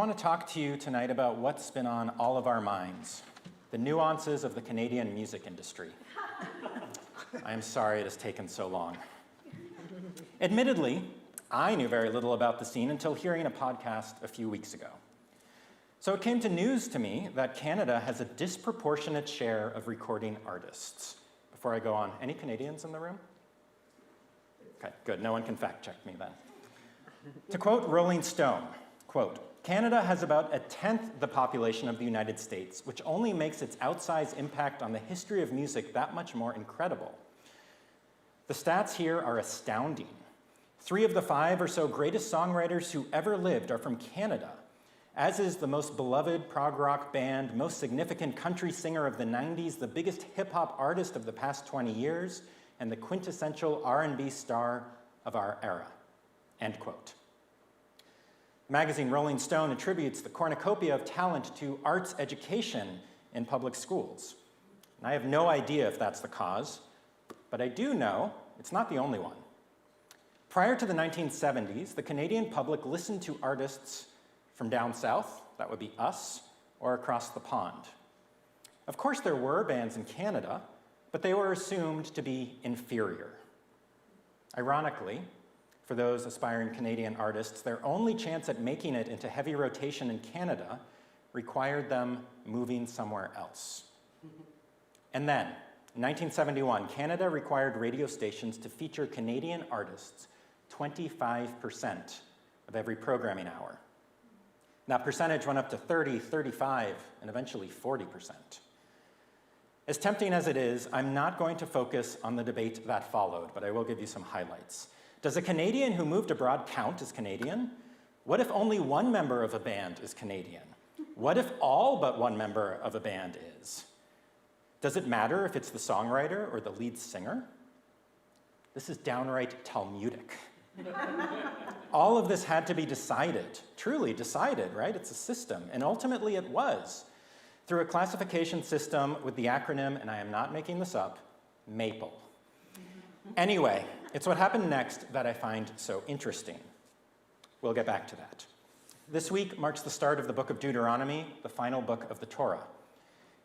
want to talk to you tonight about what's been on all of our minds, the nuances of the Canadian music industry. I am sorry it has taken so long. Admittedly, I knew very little about the scene until hearing a podcast a few weeks ago. So it came to news to me that Canada has a disproportionate share of recording artists. Before I go on, any Canadians in the room? Okay, good, no one can fact check me then. To quote Rolling Stone, quote, "Canada has about a tenth the population of the United States, which only makes its outsized impact on the history of music that much more incredible. The stats here are astounding. 3 of the 5 or so greatest songwriters who ever lived are from Canada, as is the most beloved prog rock band, most significant country singer of the 90s, the biggest hip-hop artist of the past 20 years, and the quintessential R&B star of our era." End quote. The magazine Rolling Stone attributes the cornucopia of talent to arts education in public schools. And I have no idea if that's the cause, but I do know it's not the only one. Prior to the 1970s, the Canadian public listened to artists from down south, that would be us, or across the pond. Of course, there were bands in Canada, but they were assumed to be inferior. Ironically, for those aspiring Canadian artists, their only chance at making it into heavy rotation in Canada required them moving somewhere else. And then, in 1971, Canada required radio stations to feature Canadian artists 25% of every programming hour. That percentage went up to 30, 35, and eventually 40%. As tempting as it is, I'm not going to focus on the debate that followed, but I will give you some highlights. Does a Canadian who moved abroad count as Canadian? What if only one member of a band is Canadian? What if all but one member of a band is? Does it matter if it's the songwriter or the lead singer? This is downright Talmudic. All of this had to be decided, truly decided, right? It's a system, and ultimately it was, through a classification system with the acronym, and I am not making this up, MAPLE. Anyway, it's what happened next that I find so interesting. We'll get back to that. This week marks the start of the book of Deuteronomy, the final book of the Torah.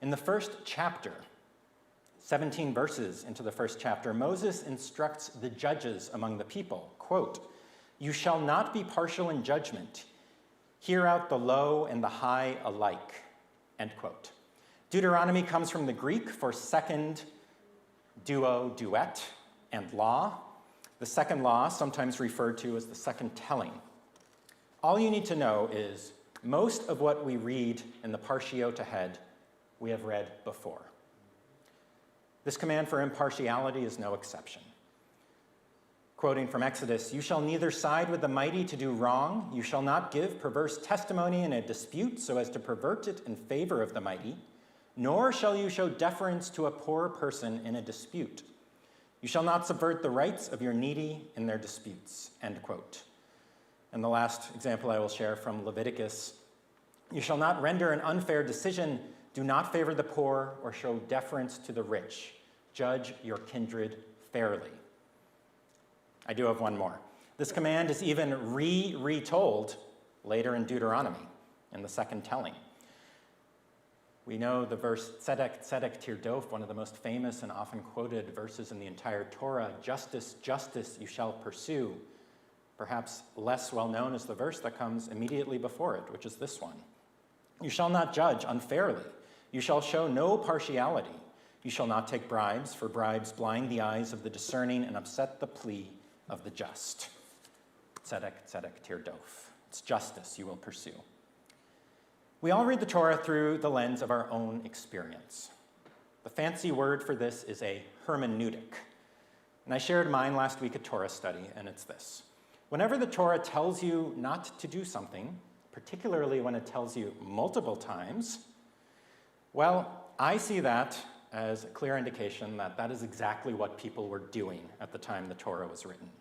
In the first chapter, 17 verses into the first chapter, Moses instructs the judges among the people, quote, "You shall not be partial in judgment. Hear out the low and the high alike," end quote. Deuteronomy comes from the Greek for second, duo, duet, and law. The second law, sometimes referred to as the second telling. All you need to know is most of what we read in the Parshiot ahead, we have read before. This command for impartiality is no exception. Quoting from Exodus, "You shall neither side with the mighty to do wrong, you shall not give perverse testimony in a dispute so as to pervert it in favor of the mighty, nor shall you show deference to a poor person in a dispute. You shall not subvert the rights of your needy in their disputes," end quote. And the last example I will share from Leviticus, "You shall not render an unfair decision, do not favor the poor or show deference to the rich. Judge your kindred fairly." I do have one more. This command is even retold later in Deuteronomy in the second telling. We know the verse Tzedek, Tzedek Tirdof, one of the most famous and often quoted verses in the entire Torah, "Justice, justice you shall pursue." Perhaps less well known is the verse that comes immediately before it, which is this one. "You shall not judge unfairly. You shall show no partiality. You shall not take bribes, for bribes blind the eyes of the discerning and upset the plea of the just." Tzedek, Tzedek Tirdof. It's justice you will pursue. We all read the Torah through the lens of our own experience. The fancy word for this is a hermeneutic. And I shared mine last week at Torah study, and it's this. Whenever the Torah tells you not to do something, particularly when it tells you multiple times, well, I see that as a clear indication that that is exactly what people were doing at the time the Torah was written.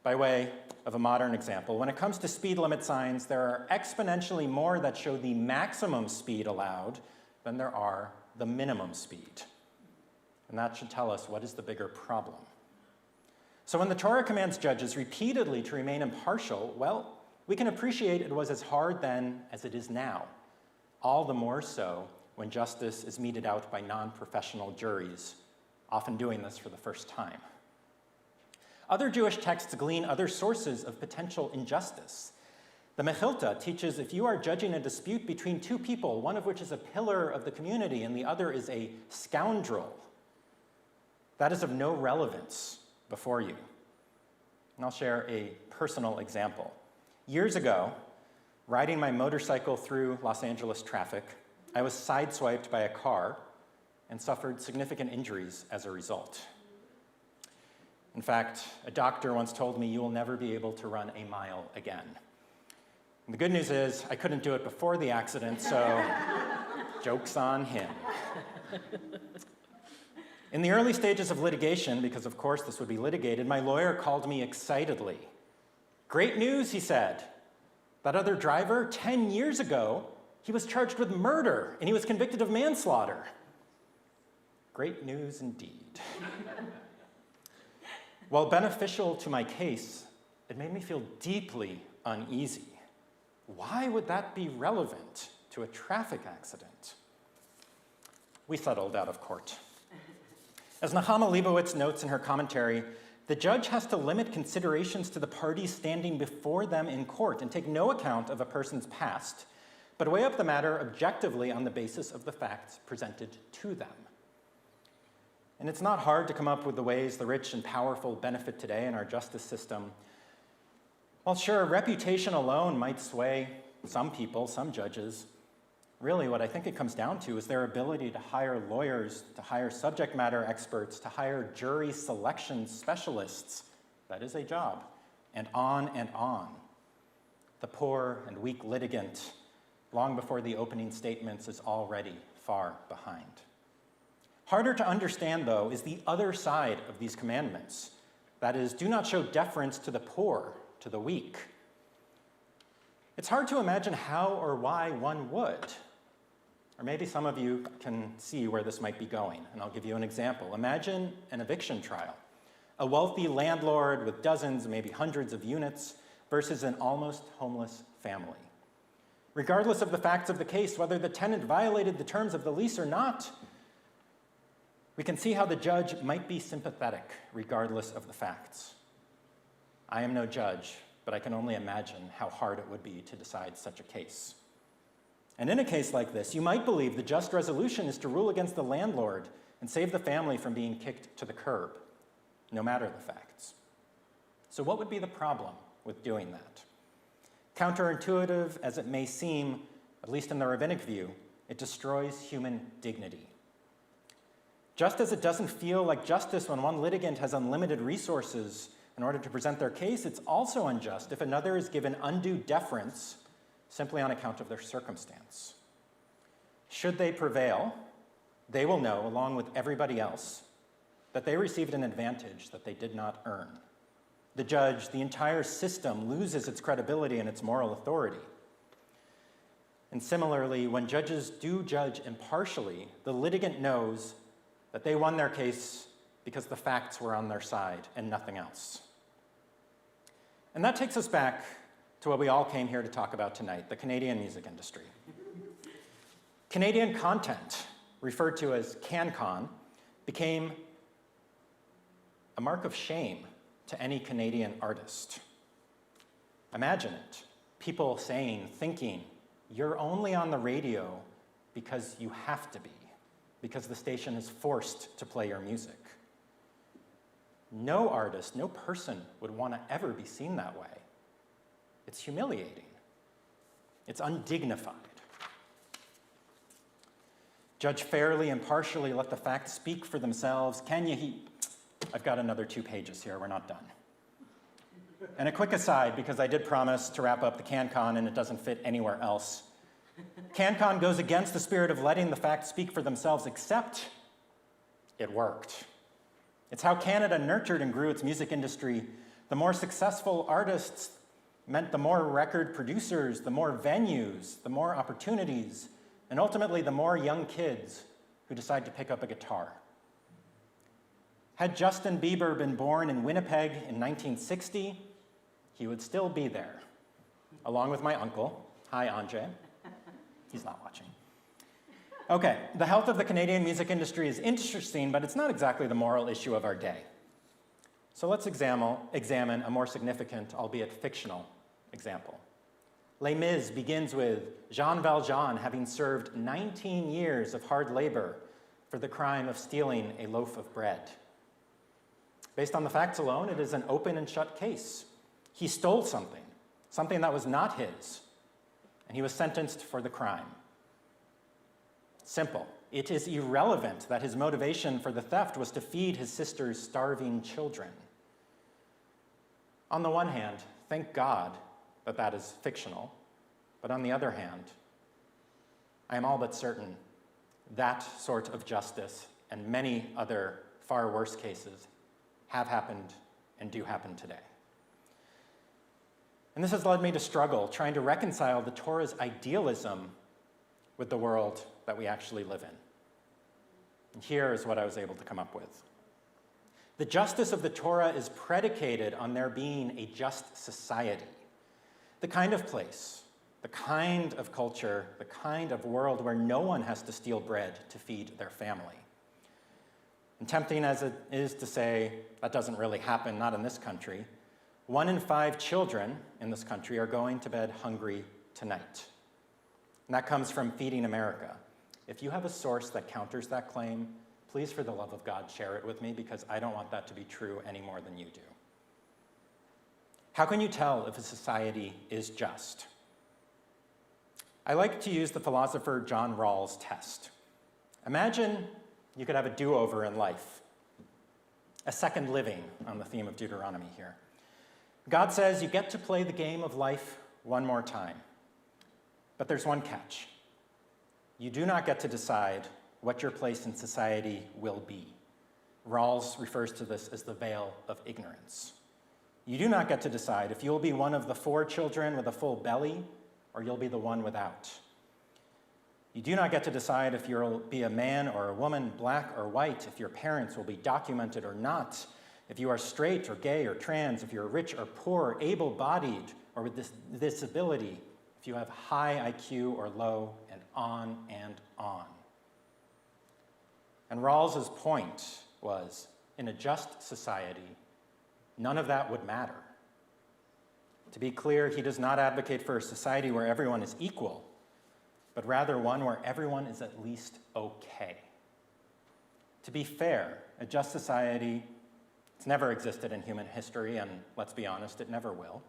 By way of a modern example, when it comes to speed limit signs, there are exponentially more that show the maximum speed allowed than there are the minimum speed. And that should tell us what is the bigger problem. So when the Torah commands judges repeatedly to remain impartial, well, we we can appreciate it was as hard then as it is now, all the more so when justice is meted out by non-professional juries, often doing this for the first time. Other Jewish texts glean other sources of potential injustice. The Mechilta teaches if you are judging a dispute between two people, one of which is a pillar of the community and the other is a scoundrel, that is of no relevance before you. And I'll share a personal example. Years ago, riding my motorcycle through Los Angeles traffic, I was sideswiped by a car and suffered significant injuries as a result. In fact, a doctor once told me, "You will never be able to run a mile again." And the good news is, I couldn't do it before the accident, so joke's on him. In the early stages of litigation, because of course this would be litigated, my lawyer called me excitedly. "Great news," he said. "That other driver, 10 years ago, he was charged with murder and he was convicted of manslaughter." Great news indeed. While beneficial to my case, it made me feel deeply uneasy. Why would that be relevant to a traffic accident? We settled out of court. As Nahama Leibowitz notes in her commentary, the judge has to limit considerations to the parties standing before them in court and take no account of a person's past, but weigh up the matter objectively on the basis of the facts presented to them. And it's not hard to come up with the ways the rich and powerful benefit today in our justice system. While sure, reputation alone might sway some people, some judges, really what I think it comes down to is their ability to hire lawyers, to hire subject matter experts, to hire jury selection specialists. That is a job, and on and on. The poor and weak litigant, long before the opening statements, is already far behind. Harder to understand, though, is the other side of these commandments. That is, do not show deference to the poor, to the weak. It's hard to imagine how or why one would. Or maybe some of you can see where this might be going, and I'll give you an example. Imagine an eviction trial. A wealthy landlord with dozens, maybe hundreds of units versus an almost homeless family. Regardless of the facts of the case, whether the tenant violated the terms of the lease or not, we can see how the judge might be sympathetic regardless of the facts. I am no judge, but I can only imagine how hard it would be to decide such a case. And in a case like this, you might believe the just resolution is to rule against the landlord and save the family from being kicked to the curb, no matter the facts. So what would be the problem with doing that? Counterintuitive as it may seem, at least in the rabbinic view, it destroys human dignity. Just as it doesn't feel like justice when one litigant has unlimited resources in order to present their case, it's also unjust if another is given undue deference simply on account of their circumstance. Should they prevail, they will know, along with everybody else, that they received an advantage that they did not earn. The judge, the entire system, loses its credibility and its moral authority. And similarly, when judges do judge impartially, the litigant knows that they won their case because the facts were on their side and nothing else. And that takes us back to what we all came here to talk about tonight, the Canadian music industry. Canadian content, referred to as CanCon, became a mark of shame to any Canadian artist. Imagine it, people saying, thinking, you're only on the radio because you have to be, because the station is forced to play your music. No artist, no person would want to ever be seen that way. It's humiliating. It's undignified. Judge fairly, impartially, let the facts speak for themselves. I've got another 2 pages here, we're not done. And a quick aside, because I did promise to wrap up the CanCon and it doesn't fit anywhere else. CanCon goes against the spirit of letting the facts speak for themselves, except it worked. It's how Canada nurtured and grew its music industry. The more successful artists meant the more record producers, the more venues, the more opportunities, and ultimately the more young kids who decide to pick up a guitar. Had Justin Bieber been born in Winnipeg in 1960, he would still be there. along with my uncle. Hi, Anjay. He's not watching. Okay, the health of the Canadian music industry is interesting, but it's not exactly the moral issue of our day. So let's examine a more significant, albeit fictional, example. Les Mis begins with Jean Valjean having served 19 years of hard labor for the crime of stealing a loaf of bread. Based on the facts alone, it is an open and shut case. He stole something that was not his, and he was sentenced for the crime. Simple. It is irrelevant that his motivation for the theft was to feed his sister's starving children. On the one hand, thank God that that is fictional, but on the other hand, I am all but certain that sort of justice and many other far worse cases have happened and do happen today. And this has led me to struggle trying to reconcile the Torah's idealism with the world that we actually live in. And here is what I was able to come up with. The justice of the Torah is predicated on there being a just society, the kind of place, the kind of culture, the kind of world where no one has to steal bread to feed their family. And tempting as it is to say that doesn't really happen, not in this country, 1 in 5 children in this country are going to bed hungry tonight. And that comes from Feeding America. If you have a source that counters that claim, please, for the love of God, share it with me, because I don't want that to be true any more than you do. How can you tell if a society is just? I like to use the philosopher John Rawls' test. Imagine you could have a do-over in life, a second living on the theme of Deuteronomy here. God says you get to play the game of life one more time. But there's one catch. You do not get to decide what your place in society will be. Rawls refers to this as the veil of ignorance. You do not get to decide if you'll be one of the 4 children with a full belly, or you'll be the one without. You do not get to decide if you'll be a man or a woman, black or white, if your parents will be documented or not, if you are straight or gay or trans, if you're rich or poor, able-bodied or with disability, if you have high IQ or low, and on and on. And Rawls's point was, in a just society, none of that would matter. To be clear, he does not advocate for a society where everyone is equal, but rather one where everyone is at least okay. To be fair, a just society, it's never existed in human history, and let's be honest, it never will.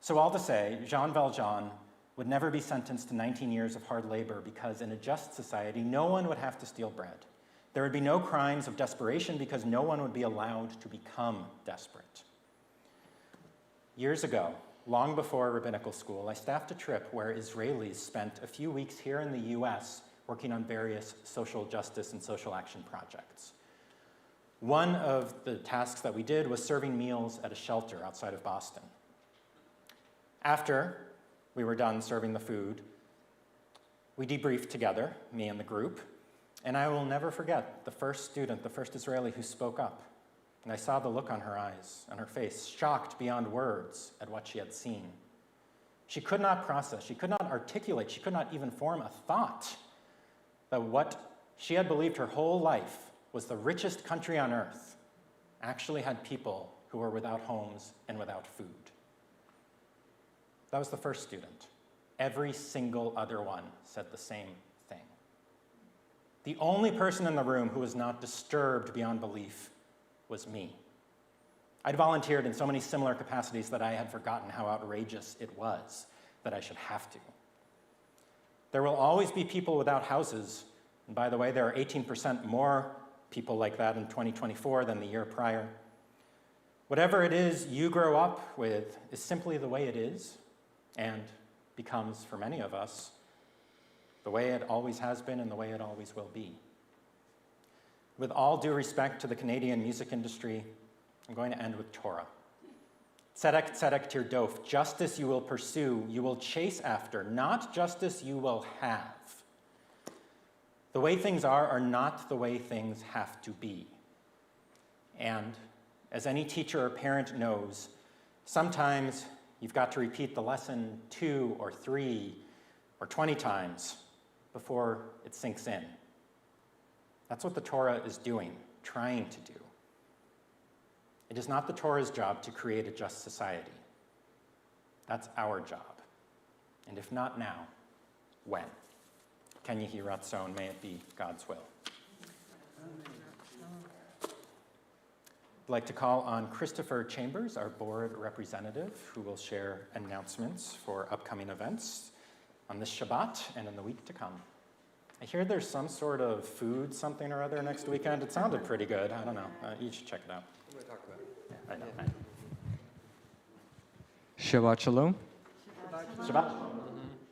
So all to say, Jean Valjean would never be sentenced to 19 years of hard labor because in a just society, no one would have to steal bread. There would be no crimes of desperation because no one would be allowed to become desperate. Years ago, long before rabbinical school, I staffed a trip where Israelis spent a few weeks here in the US working on various social justice and social action projects. One of the tasks that we did was serving meals at a shelter outside of Boston. After we were done serving the food, we debriefed together, me and the group, and I will never forget the first student, the first Israeli who spoke up. And I saw the look on her eyes and her face, shocked beyond words at what she had seen. She could not process, she could not articulate, she could not even form a thought that what she had believed her whole life was the richest country on earth actually had people who were without homes and without food. That was the first student. Every single other one said the same thing. The only person in the room who was not disturbed beyond belief was me. I'd volunteered in so many similar capacities that I had forgotten how outrageous it was that I should have to. There will always be people without houses, and by the way, there are 18% more people like that in 2024 than the year prior. Whatever it is you grow up with is simply the way it is, and becomes, for many of us, the way it always has been and the way it always will be. With all due respect to the Canadian music industry, I'm going to end with Torah. Tzedek, tzedek tirdof, justice you will pursue, you will chase after, not justice you will have. The way things are not the way things have to be. And as any teacher or parent knows, sometimes You've got to repeat the lesson 2 or 3 or 20 times before it sinks in. That's what the Torah is doing, trying to do. It is not the Torah's job to create a just society. That's our job. And if not now, when? Ken Yehi Ratzon, may it be God's will. I'd like to call on Christopher Chambers, our board representative, who will share announcements for upcoming events on this Shabbat and in the week to come. I hear there's some sort of food something or other next weekend. It sounded pretty good. I don't know. You should check it out. I'm going to talk about it. Yeah, I know. Shabbat Shalom. Shabbat.